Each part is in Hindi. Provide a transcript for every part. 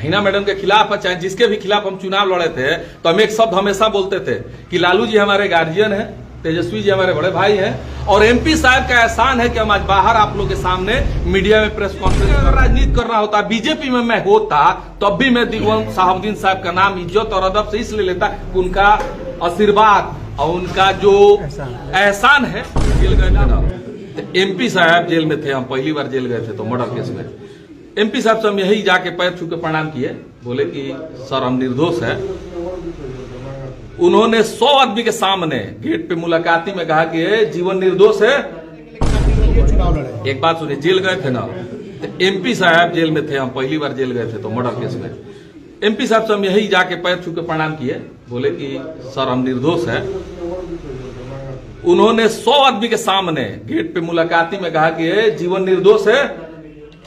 हिना मैडम के खिलाफ है, चाहे जिसके भी खिलाफ हम चुनाव लड़े थे, तो हम एक शब्द हमेशा बोलते थे कि लालू जी हमारे गार्जियन हैं, तेजस्वी जी हमारे बड़े भाई हैं, और एमपी साहब का एहसान है कि हम आज बाहर आप लोग के सामने मीडिया में प्रेस कॉन्फ्रेंस अगर राजनीति करना होता, बीजेपी में मैं होता, तब भी मैं दिगवंत शहाबुद्दीन साहब का नाम इज्जत और अदब से इसलिए लेता, उनका आशीर्वाद और उनका जो एहसान है। जेल गए थे ना, एमपी साहब जेल में थे, हम पहली बार जेल गए थे तो मर्डर केस में। एमपी साहब से हम यही जाके पैर छू के प्रणाम किए, बोले कि सर हम निर्दोष है। उन्होंने 100 आदमी के सामने गेट पे मुलाकाती में कहा कि जीवन निर्दोष है। एक बात सुनिए, जेल गए थे ना, तो एमपी साहब जेल में थे, हम पहली बार जेल गए थे तो मर्डर केस में। एमपी साहब से हम यही जाके पैर छू के प्रणाम किए, बोले कि सर हम निर्दोष है। उन्होंने 100 आदमी के सामने गेट पे मुलाकाती में कहा कि जीवन निर्दोष है,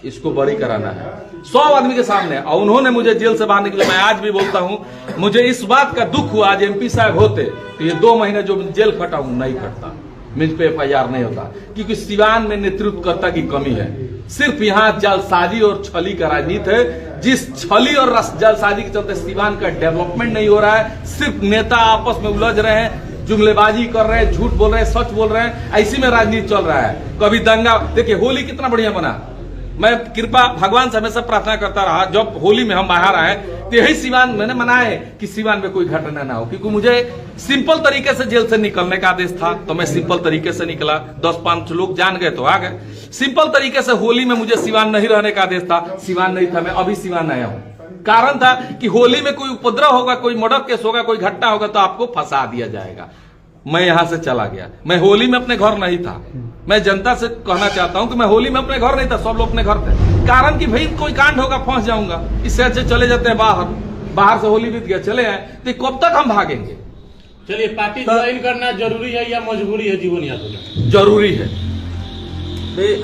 इसको बरी कराना है, 100 आदमी के सामने। और उन्होंने मुझे जेल से बाहर निकले, मैं आज भी बोलता हूं, मुझे इस बात का दुख हुआ, आज एमपी साहब होते तो ये 2 महीने जो जेल खटा हूं नहीं खटता, मुझ पे FIR नहीं होता, क्योंकि सिवान में नेतृत्वकर्ता की कमी है। सिर्फ यहाँ जालसाजी और छली का राजनीति है, जिस छली और जालसाजी के चलते सिवान का डेवलपमेंट नहीं हो रहा है। सिर्फ नेता आपस में उलझ रहे हैं, जुमलेबाजी कर रहे हैं, झूठ बोल रहे हैं, सच बोल रहे हैं, ऐसी में राजनीति चल रहा है। कभी दंगा, देखिए होली कितना बढ़िया बना, मैं कृपा भगवान से हमेशा प्रार्थना करता रहा, जब होली में हम बाहर आए तो यही सिवान मैंने मनाए कि सिवान में कोई घटना ना हो, क्योंकि मुझे सिंपल तरीके से जेल से निकलने का आदेश था, तो मैं सिंपल तरीके से निकला। 10-5 लोग जान गए तो आ गए। सिंपल तरीके से होली में मुझे सिवान नहीं रहने का आदेश था, सिवान नहीं था, मैं अभी सिवान आया हूं। कारण था कि होली में कोई उपद्रव होगा, कोई मर्डर केस होगा, कोई घटना होगा तो आपको फंसा दिया जाएगा। मैं यहां से चला गया, मैं होली में अपने घर नहीं था। मैं जनता से कहना चाहता हूं कि मैं होली में अपने घर नहीं था, सब लोग अपने घर थे। कारण कि भाई कोई कांड होगा, फंस जाऊंगा, इससे अच्छे चले जाते हैं बाहर से होली बीत गया, चले आए, तो कब तक हम भागेंगे। चलिए, पार्टी ज्वाइन करना जरूरी है या मजबूरी है जीवन यादव? जरूरी है।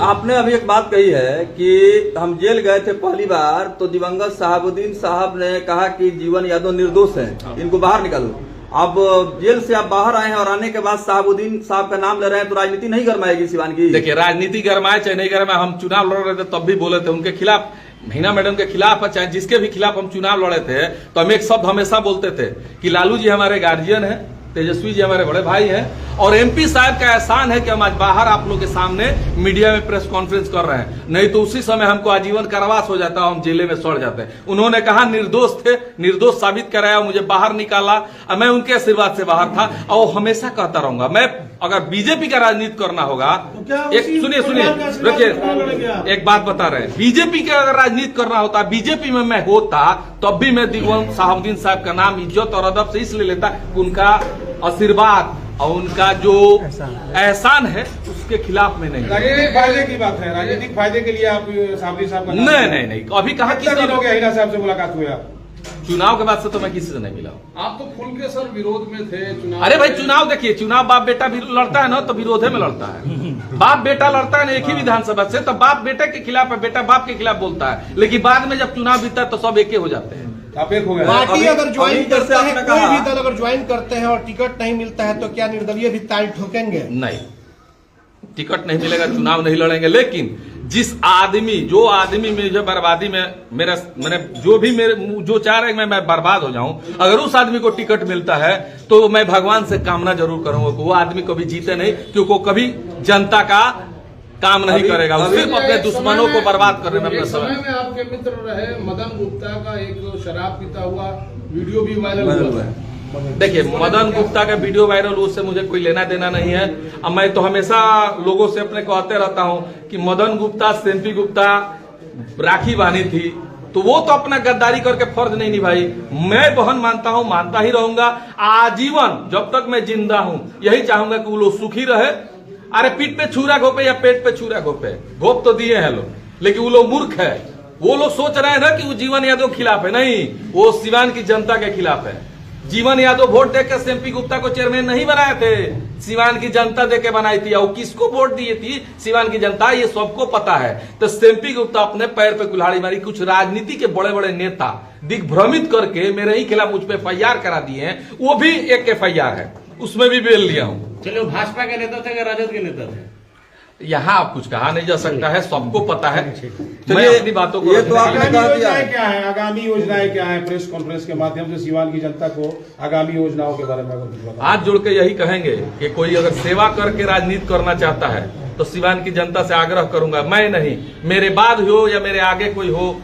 आपने अभी एक बात कही है कि हम जेल गए थे पहली बार, तो दिवंगत शहाबुद्दीन साहब ने कहा कि जीवन यादव निर्दोष है, इनको बाहर निकालो। अब जेल से आप बाहर आए हैं और आने के बाद शहाबुद्दीन साहब का नाम ले रहे हैं, तो राजनीति नहीं गरमाएगी सिवान की? देखिए, राजनीति गरमाए चाहे नहीं गरमाए, हम चुनाव लड़ रहे थे तब भी बोले थे उनके खिलाफ, हिना मैडम के खिलाफ है, चाहे जिसके भी खिलाफ हम चुनाव लड़े थे, तो हम एक शब्द हमेशा बोलते थे कि लालू जी हमारे गार्जियन हैं, तेजस्वी जी हमारे बड़े भाई हैं, और एमपी साहब का एहसान है कि हम आज बाहर आप लोग के सामने मीडिया में प्रेस कॉन्फ्रेंस कर रहे हैं, नहीं तो उसी समय हमको आजीवन कारावास हो जाता, हम जेल में सड़ जाते हैं। उन्होंने कहा निर्दोष थे, निर्दोष साबित कराया, मुझे बाहर निकाला, और मैं उनके आशीर्वाद से बाहर था, और हमेशा कहता रहूंगा। मैं अगर बीजेपी का राजनीति करना होगा, एक सुनिए रखिए, एक बात बता रहे हैं, बीजेपी का अगर राजनीति करना होता, बीजेपी में मैं होता, तब भी मैं दिगवंत शहाबुद्दीन साहब का नाम इज्जत और अदब से इसलिए लेता, उनका आशीर्वाद और उनका जो एहसान है उसके खिलाफ में नहीं। राजनीतिक फायदे की बात है, राजनीतिक फायदे के लिए आप शहाबुद्दीन साहब का नहीं, अभी कहा किसी हो गया हिना साहब से मुलाकात हुई? चुनाव के बाद से तो मैं किसी से नहीं मिला। आप तो खुल के सर विरोध में थे चुनाव। अरे भाई, चुनाव देखिए, चुनाव बाप बेटा भी लड़ता है ना, तो विरोधे में लड़ता है। बाप बेटा लड़ता है ना एक ही विधानसभा से, तो बाप बेटे के खिलाफ है, बेटा बाप के खिलाफ बोलता है, लेकिन बाद में जब चुनाव बीतता है तो सब एक हो जाते हैं। पार्टी अगर ज्वाइन करता है, कोई भी दल अगर ज्वाइन करते हैं और टिकट नहीं मिलता है, तो क्या निर्दलीय भी ताल ठोकेंगे? नहीं, टिकट नहीं मिलेगा, चुनाव नहीं लड़ेंगे। लेकिन जो आदमी मुझे बर्बादी में मैंने जो चाह रहे मैं बर्बाद हो जाऊं, अगर उस आदमी को टिकट मिलता है तो मैं भगवान से कामना जरूर करूंगा कि वो आदमी कभी जीते नहीं, क्योंकि वो कभी जनता का काम नहीं करेगा, वो सिर्फ अपने दुश्मनों को बर्बाद करने में अपना समय में आपके मित्र रहे मदन गुप्ता का एक शराब पीता हुआ वीडियो भी वायरल हुआ है। देखिए, मदन गुप्ता का वीडियो वायरल, उससे मुझे कोई लेना देना नहीं है। अब मैं तो हमेशा लोगों से अपने कहते रहता हूं कि मदन गुप्ता, सेम्पी गुप्ता राखी बांधी थी, तो वो तो अपना गद्दारी करके फर्ज नहीं निभाई। मैं बहन मानता हूं, मानता ही रहूंगा आजीवन, जब तक मैं जिंदा हूं। यही चाहूंगा कि वो लोग सुखी रहे। अरे पीठ पे छुरा घोपे या पेट पे छुरा घोपे, घोप तो दिए हैं लोग, लेकिन वो लोग मूर्ख है। वो लोग सोच रहे हैं ना कि वो जीवन यादव के खिलाफ है, नहीं, वो सिवान की जनता के खिलाफ है। जीवन यादव वोट देकर सेम्पी गुप्ता को चेयरमैन नहीं बनाए थे, सिवान की जनता देके बनाई थी। और किसको वोट दिए थी सिवान की जनता, ये सबको पता है। तो सेम्पी गुप्ता अपने पैर पे कुल्हाड़ी मारी। कुछ राजनीति के बड़े बड़े नेता दिग्भ्रमित करके मेरे ही खिलाफ मुझ पे FIR करा दिए हैं, वो भी एक FIR है, उसमें भी बेल लिया हूं। चलिए, भाजपा के नेता थे या राजद के नेता थे? यहाँ आप कुछ कहा नहीं जा सकता है, सबको पता है। मैं चलिए, अपनी बातों को ये तो आपने आगामी कहा दिया योजनाएं क्या है, आगामी योजनाएं क्या है? प्रेस कॉन्फ्रेंस के माध्यम से सीवान की जनता को आगामी योजनाओं के बारे में अगर कुछ बताएं। हाथ जोड़ के यही कहेंगे कि कोई अगर सेवा करके राजनीति करना चाहता है तो सिवान की जनता से आग्रह करूंगा, मैं नहीं, मेरे बाद हो या मेरे आगे कोई हो,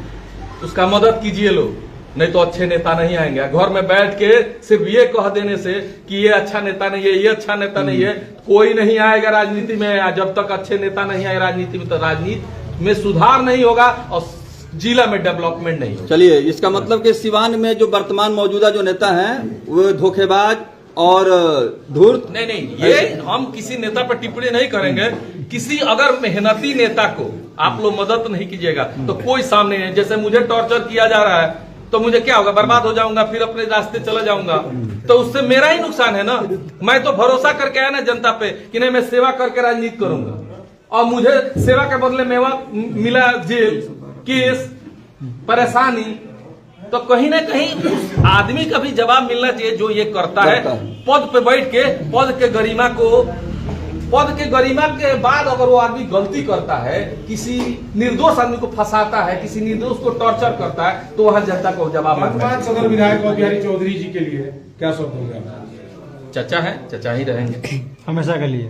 उसका मदद कीजिए लोग, नहीं तो अच्छे नेता नहीं आएंगे। घर में बैठ के सिर्फ ये कह देने से कि ये अच्छा नेता नहीं है, ये अच्छा नेता नहीं है, कोई नहीं आएगा राजनीति में। जब तक अच्छे नेता नहीं आए राजनीति में तो राजनीति में सुधार नहीं होगा और जिला में डेवलपमेंट नहीं होगा। चलिए, इसका मतलब कि सिवान में जो वर्तमान मौजूदा जो नेता हैं वो धोखेबाज और धूर्त। नहीं, ये हम किसी नेता पर टिप्पणी नहीं करेंगे। किसी अगर मेहनती नेता को आप लोग मदद नहीं कीजिएगा तो कोई सामने नहीं। जैसे मुझे टॉर्चर किया जा रहा है तो मुझे क्या होगा, बर्बाद हो जाऊंगा, फिर अपने रास्ते चला जाऊंगा, तो उससे मेरा ही नुकसान है ना। मैं तो भरोसा करके आया ना जनता पे कि नहीं मैं सेवा करके राजनीति करूंगा, और मुझे सेवा के बदले मेवा मिला जेल, केस, परेशानी। तो कहीं ना कहीं उस आदमी का भी जवाब मिलना चाहिए जो ये करता है। पद पे बैठ के पद के गरिमा के बाद अगर वो आदमी गलती करता है, किसी निर्दोष आदमी को फंसाता है, किसी निर्दोष को टॉर्चर करता है, तो वहां जनता को जवाब मांगना वर्तमान है। सदर विधायक और बिहारी चौधरी जी के लिए क्या शब्द होगा? चचा है, चचा ही रहेंगे हमेशा के लिए।